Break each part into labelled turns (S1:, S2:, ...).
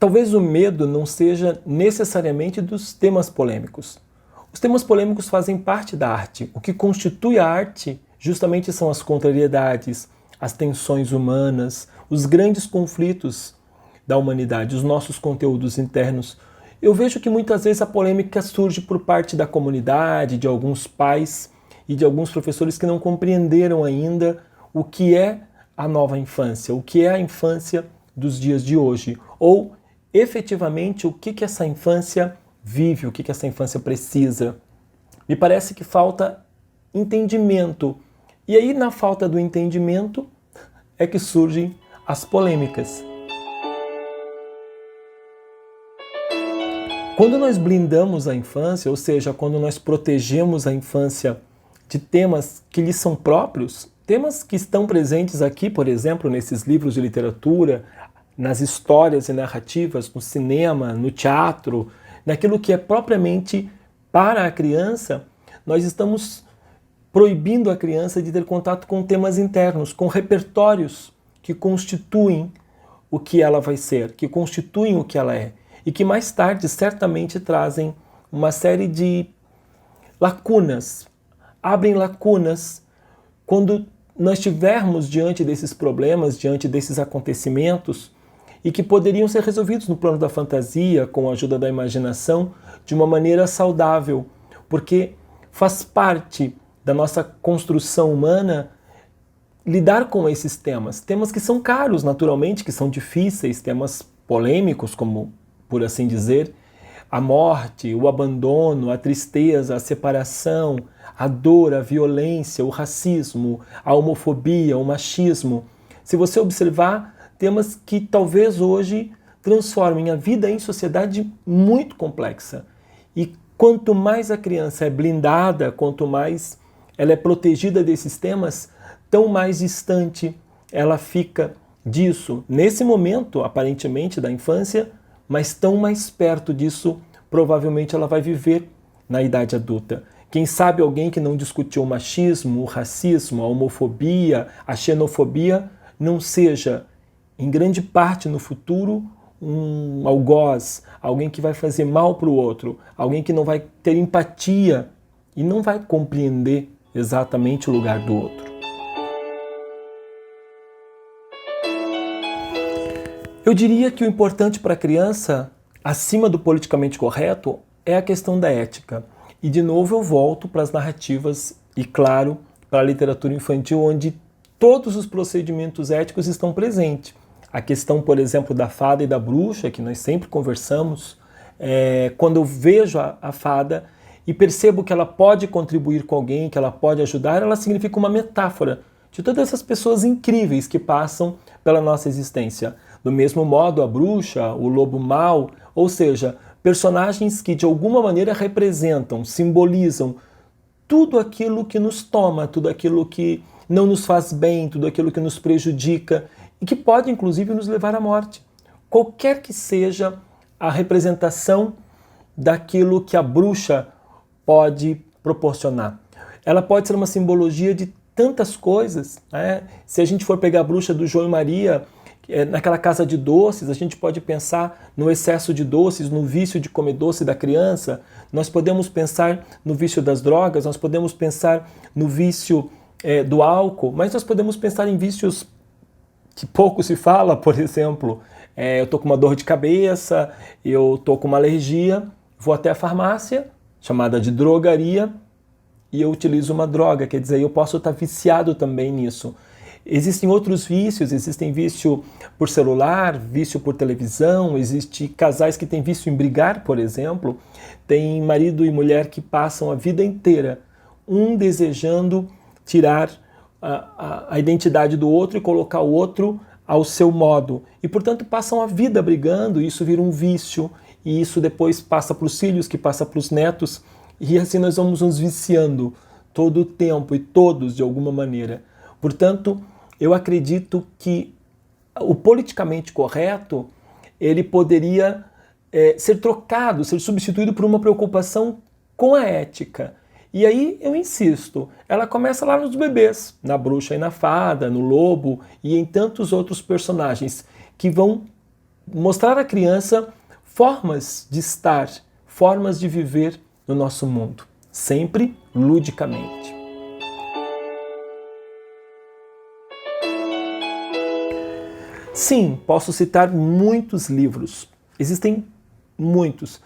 S1: Talvez o medo não seja necessariamente dos temas polêmicos. Os temas polêmicos fazem parte da arte. O que constitui a arte justamente são as contrariedades, as tensões humanas, os grandes conflitos da humanidade, os nossos conteúdos internos. Eu vejo que muitas vezes a polêmica surge por parte da comunidade, de alguns pais e de alguns professores que não compreenderam ainda o que é a nova infância, o que é a infância dos dias de hoje, ou efetivamente o que essa infância vive, o que essa infância precisa. Me parece que falta entendimento. E aí, na falta do entendimento, é que surgem as polêmicas. Quando nós blindamos a infância, ou seja, quando nós protegemos a infância de temas que lhes são próprios, temas que estão presentes aqui, por exemplo, nesses livros de literatura, nas histórias e narrativas, no cinema, no teatro, naquilo que é propriamente para a criança, nós estamos proibindo a criança de ter contato com temas internos, com repertórios que constituem o que ela vai ser, que constituem o que ela é, e que mais tarde certamente trazem uma série de lacunas, abrem lacunas quando nós estivermos diante desses problemas, diante desses acontecimentos, e que poderiam ser resolvidos no plano da fantasia, com a ajuda da imaginação, de uma maneira saudável, porque faz parte da nossa construção humana lidar com esses temas, temas que são caros naturalmente, que são difíceis, temas polêmicos, como por assim dizer, a morte, o abandono, a tristeza, a separação, a dor, a violência, o racismo, a homofobia, o machismo. Se você observar, temas que talvez hoje transformem a vida em sociedade muito complexa. E quanto mais a criança é blindada, quanto mais ela é protegida desses temas, tão mais distante ela fica disso. Nesse momento, aparentemente, da infância, mas tão mais perto disso, provavelmente ela vai viver na idade adulta. Quem sabe alguém que não discutiu o machismo, o racismo, a homofobia, a xenofobia, não seja, em grande parte no futuro, um algoz, alguém que vai fazer mal para o outro, alguém que não vai ter empatia e não vai compreender exatamente o lugar do outro. Eu diria que o importante para a criança, acima do politicamente correto, é a questão da ética. E de novo eu volto para as narrativas e, claro, para a literatura infantil, onde todos os procedimentos éticos estão presentes. A questão, por exemplo, da fada e da bruxa, que nós sempre conversamos, quando eu vejo a fada e percebo que ela pode contribuir com alguém, que ela pode ajudar, ela significa uma metáfora de todas essas pessoas incríveis que passam pela nossa existência. Do mesmo modo, a bruxa, o lobo mau, ou seja, personagens que de alguma maneira representam, simbolizam tudo aquilo que nos toma, tudo aquilo que não nos faz bem, tudo aquilo que nos prejudica e que pode inclusive nos levar à morte. Qualquer que seja a representação daquilo que a bruxa pode proporcionar. Ela pode ser uma simbologia de tantas coisas, né? Se a gente for pegar a bruxa do João e Maria, naquela casa de doces, a gente pode pensar no excesso de doces, no vício de comer doce da criança, nós podemos pensar no vício das drogas, nós podemos pensar no vício do álcool, mas nós podemos pensar em vícios que pouco se fala, por exemplo, eu estou com uma dor de cabeça, eu estou com uma alergia, vou até a farmácia, chamada de drogaria, e eu utilizo uma droga, quer dizer, eu posso estar viciado também nisso. Existem outros vícios, existem vício por celular, vício por televisão, existem casais que têm vício em brigar, por exemplo, tem marido e mulher que passam a vida inteira, um desejando tirar a identidade do outro e colocar o outro ao seu modo. E, portanto, passam a vida brigando, e isso vira um vício, e isso depois passa para os filhos, que passa para os netos, e assim nós vamos nos viciando todo o tempo, e todos de alguma maneira. Portanto, eu acredito que o politicamente correto, ele poderia ser trocado, ser substituído por uma preocupação com a ética. E aí, eu insisto, ela começa lá nos bebês, na bruxa e na fada, no lobo e em tantos outros personagens que vão mostrar à criança formas de estar, formas de viver no nosso mundo, sempre ludicamente. Sim, posso citar muitos livros. Existem muitos.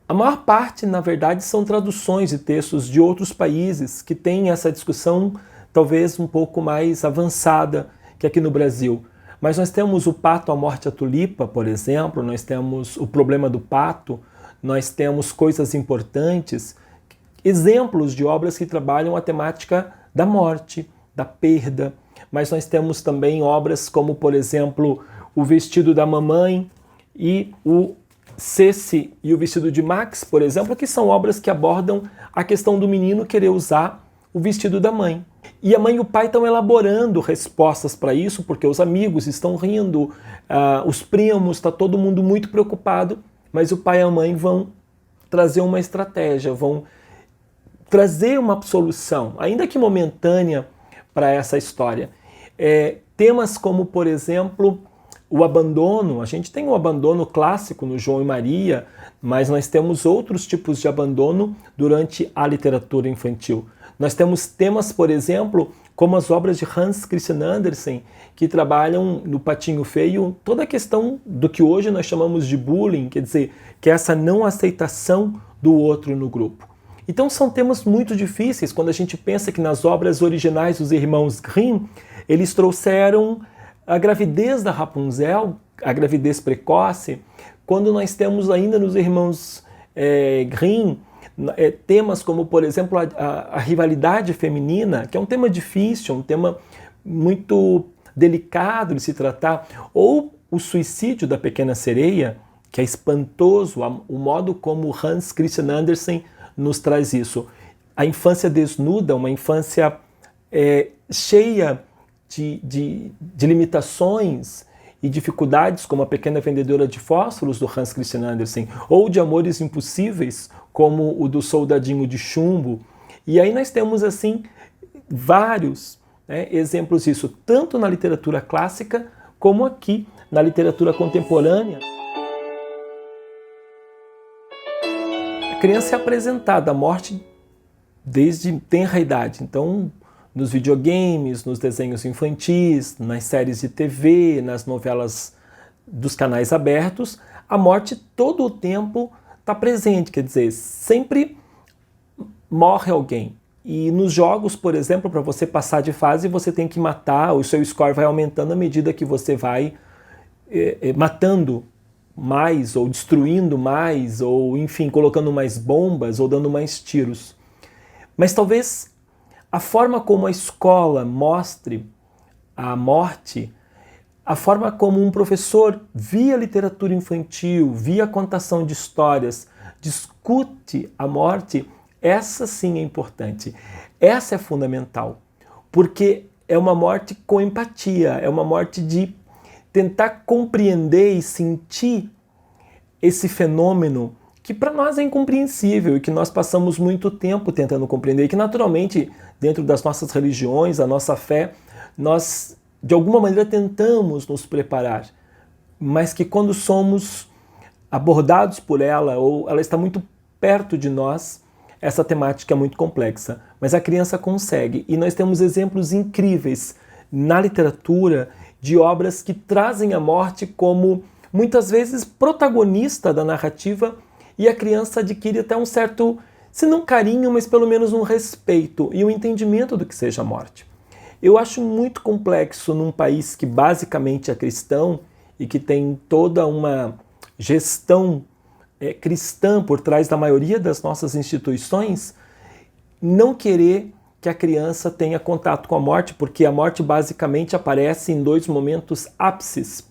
S1: A maior parte, na verdade, são traduções de textos de outros países que têm essa discussão talvez um pouco mais avançada que aqui no Brasil. Mas nós temos o Pato, a Morte, a Tulipa, por exemplo, nós temos o Problema do Pato, nós temos Coisas Importantes, exemplos de obras que trabalham a temática da morte, da perda, mas nós temos também obras como, por exemplo, O Vestido da Mamãe e o Ceci e o Vestido de Max, por exemplo, que são obras que abordam a questão do menino querer usar o vestido da mãe. E a mãe e o pai estão elaborando respostas para isso, porque os amigos estão rindo, os primos, está todo mundo muito preocupado, mas o pai e a mãe vão trazer uma estratégia, vão trazer uma solução, ainda que momentânea, para essa história. Temas como, por exemplo, o abandono. A gente tem o abandono clássico no João e Maria, mas nós temos outros tipos de abandono durante a literatura infantil. Nós temos temas, por exemplo, como as obras de Hans Christian Andersen, que trabalham no Patinho Feio toda a questão do que hoje nós chamamos de bullying, quer dizer, que é essa não aceitação do outro no grupo. Então são temas muito difíceis quando a gente pensa que nas obras originais dos irmãos Grimm, eles trouxeram a gravidez da Rapunzel, a gravidez precoce, quando nós temos ainda nos irmãos Grimm temas como, por exemplo, a rivalidade feminina, que é um tema difícil, um tema muito delicado de se tratar, ou o suicídio da Pequena Sereia, que é espantoso, o modo como Hans Christian Andersen nos traz isso. A infância desnuda, uma infância cheia de limitações e dificuldades, como A Pequena Vendedora de Fósforos, do Hans Christian Andersen, ou de amores impossíveis, como o do Soldadinho de Chumbo. E aí nós temos, assim, vários exemplos disso, tanto na literatura clássica, como aqui na literatura contemporânea. A criança é apresentada à morte desde tenra idade. Então, nos videogames, nos desenhos infantis, nas séries de TV, nas novelas dos canais abertos, a morte todo o tempo está presente, quer dizer, sempre morre alguém. E nos jogos, por exemplo, para você passar de fase, você tem que matar, o seu score vai aumentando à medida que você vai matando mais, ou destruindo mais, ou enfim, colocando mais bombas, ou dando mais tiros. Mas talvez a forma como a escola mostre a morte, a forma como um professor, via literatura infantil, via contação de histórias, discute a morte, essa sim é importante. Essa é fundamental, porque é uma morte com empatia, é uma morte de tentar compreender e sentir esse fenômeno que para nós é incompreensível e que nós passamos muito tempo tentando compreender, e que naturalmente, dentro das nossas religiões, a nossa fé, nós de alguma maneira tentamos nos preparar, mas que quando somos abordados por ela, ou ela está muito perto de nós, essa temática é muito complexa. Mas a criança consegue, e nós temos exemplos incríveis na literatura de obras que trazem a morte como, muitas vezes, protagonista da narrativa, e a criança adquire até um certo, se não carinho, mas pelo menos um respeito e um entendimento do que seja a morte. Eu acho muito complexo num país que basicamente é cristão e que tem toda uma gestão cristã por trás da maioria das nossas instituições, não querer que a criança tenha contato com a morte, porque a morte basicamente aparece em dois momentos ápices,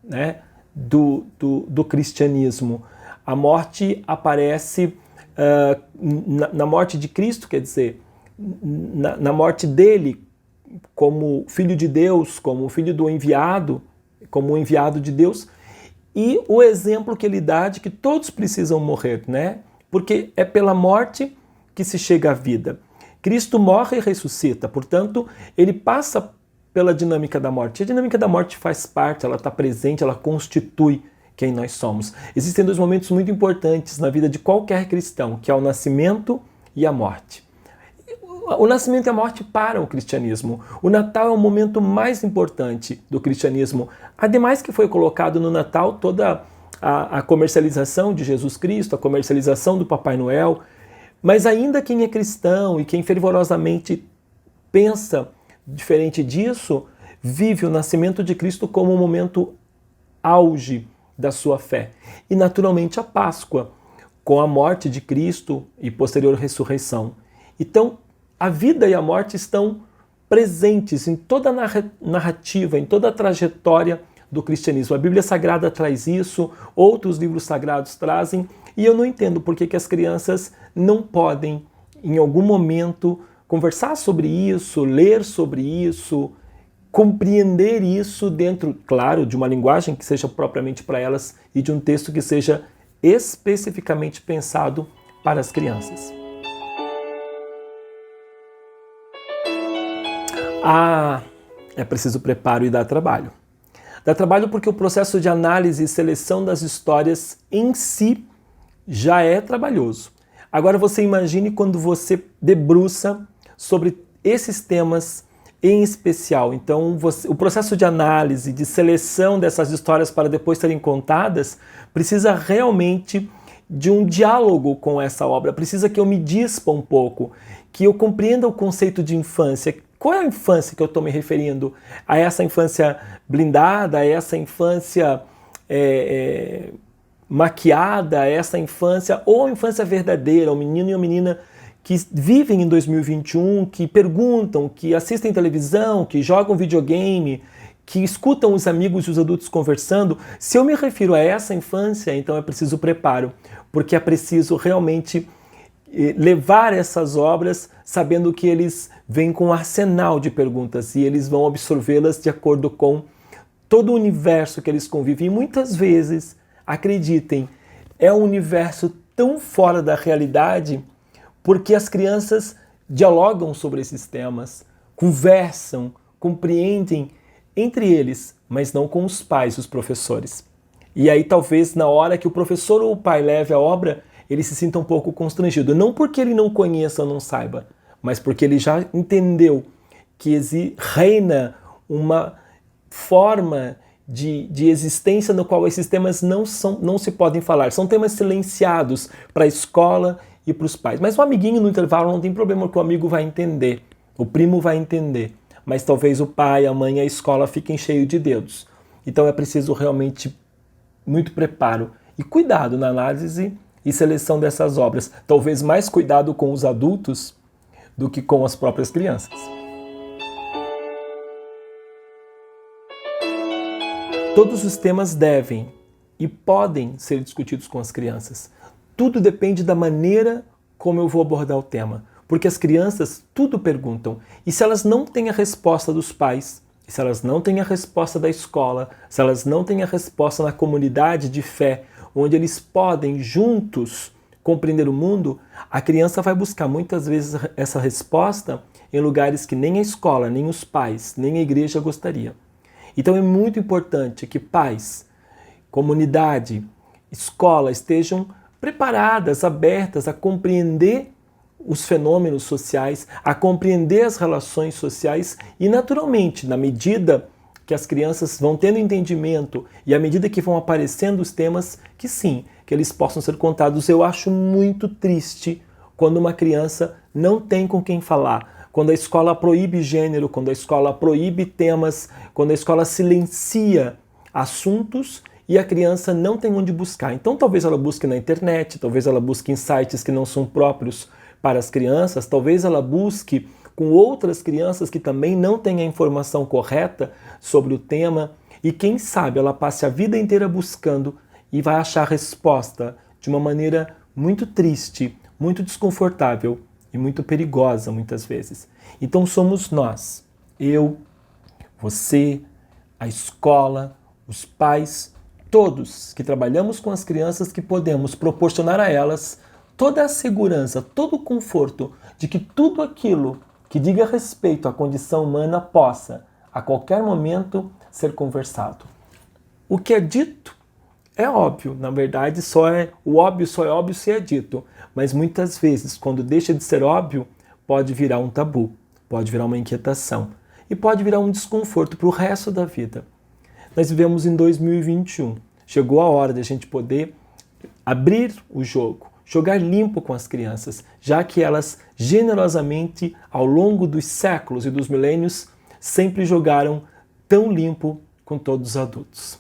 S1: né, do cristianismo. A morte aparece na morte de Cristo, quer dizer, na morte dele como filho de Deus, como filho do enviado, como o enviado de Deus, e o exemplo que ele dá de que todos precisam morrer, né? Porque é pela morte que se chega à vida. Cristo morre e ressuscita, portanto, ele passa pela dinâmica da morte. A dinâmica da morte faz parte, ela está presente, ela constitui quem nós somos. Existem dois momentos muito importantes na vida de qualquer cristão, que é o nascimento e a morte. O nascimento e a morte para o cristianismo. O Natal é o momento mais importante do cristianismo. Ademais que foi colocado no Natal toda a comercialização de Jesus Cristo, a comercialização do Papai Noel, mas ainda quem é cristão e quem fervorosamente pensa diferente disso, vive o nascimento de Cristo como um momento auge da sua fé. E naturalmente a Páscoa, com a morte de Cristo e posterior ressurreição. Então, a vida e a morte estão presentes em toda a narrativa, em toda a trajetória do cristianismo. A Bíblia Sagrada traz isso, outros livros sagrados trazem, e eu não entendo por que as crianças não podem, em algum momento, conversar sobre isso, ler sobre isso, compreender isso dentro, claro, de uma linguagem que seja propriamente para elas e de um texto que seja especificamente pensado para as crianças. É preciso preparo e dar trabalho. Dá trabalho porque o processo de análise e seleção das histórias em si já é trabalhoso. Agora você imagine quando você debruça sobre esses temas em especial. Então o processo de análise, de seleção dessas histórias para depois serem contadas, precisa realmente de um diálogo com essa obra. Precisa que eu me dispa um pouco, que eu compreenda o conceito de infância. Qual é a infância que eu estou me referindo? A essa infância blindada, a essa infância maquiada, a essa infância, ou a infância verdadeira, o menino e a menina que vivem em 2021, que perguntam, que assistem televisão, que jogam videogame, que escutam os amigos e os adultos conversando. Se eu me refiro a essa infância, então é preciso preparo, porque é preciso realmente levar essas obras sabendo que eles vêm com um arsenal de perguntas e eles vão absorvê-las de acordo com todo o universo que eles convivem. E muitas vezes, acreditem, é um universo tão fora da realidade porque as crianças dialogam sobre esses temas, conversam, compreendem entre eles, mas não com os pais, os professores. E aí talvez na hora que o professor ou o pai leve a obra, ele se sinta um pouco constrangido. Não porque ele não conheça ou não saiba, mas porque ele já entendeu que reina uma forma de existência no qual esses temas não se podem falar. São temas silenciados para a escola e para os pais. Mas o amiguinho no intervalo não tem problema, porque o amigo vai entender, o primo vai entender. Mas talvez o pai, a mãe e a escola fiquem cheios de dedos. Então é preciso realmente muito preparo e cuidado na análise e seleção dessas obras. Talvez mais cuidado com os adultos do que com as próprias crianças. Todos os temas devem e podem ser discutidos com as crianças. Tudo depende da maneira como eu vou abordar o tema. Porque as crianças tudo perguntam. E se elas não têm a resposta dos pais, se elas não têm a resposta da escola, se elas não têm a resposta na comunidade de fé, onde eles podem juntos compreender o mundo, a criança vai buscar muitas vezes essa resposta em lugares que nem a escola, nem os pais, nem a igreja gostaria. Então é muito importante que pais, comunidade, escola estejam preparadas, abertas a compreender os fenômenos sociais, a compreender as relações sociais e, naturalmente, na medida que as crianças vão tendo entendimento e à medida que vão aparecendo os temas, que sim, que eles possam ser contados. Eu acho muito triste quando uma criança não tem com quem falar, quando a escola proíbe gênero, quando a escola proíbe temas, quando a escola silencia assuntos e a criança não tem onde buscar. Então talvez ela busque na internet, talvez ela busque em sites que não são próprios para as crianças, talvez ela busque com outras crianças que também não têm a informação correta sobre o tema e quem sabe ela passe a vida inteira buscando e vai achar a resposta de uma maneira muito triste, muito desconfortável e muito perigosa muitas vezes. Então somos nós, eu, você, a escola, os pais, todos que trabalhamos com as crianças que podemos proporcionar a elas toda a segurança, todo o conforto de que tudo aquilo que diga respeito à condição humana possa, a qualquer momento ser conversado. O que é dito é óbvio, na verdade o óbvio só é óbvio se é dito, mas muitas vezes, quando deixa de ser óbvio, pode virar um tabu, pode virar uma inquietação e pode virar um desconforto para o resto da vida. Nós vivemos em 2021, chegou a hora de a gente poder abrir o jogo, jogar limpo com as crianças, já que elas generosamente, ao longo dos séculos e dos milênios, sempre jogaram tão limpo com todos os adultos.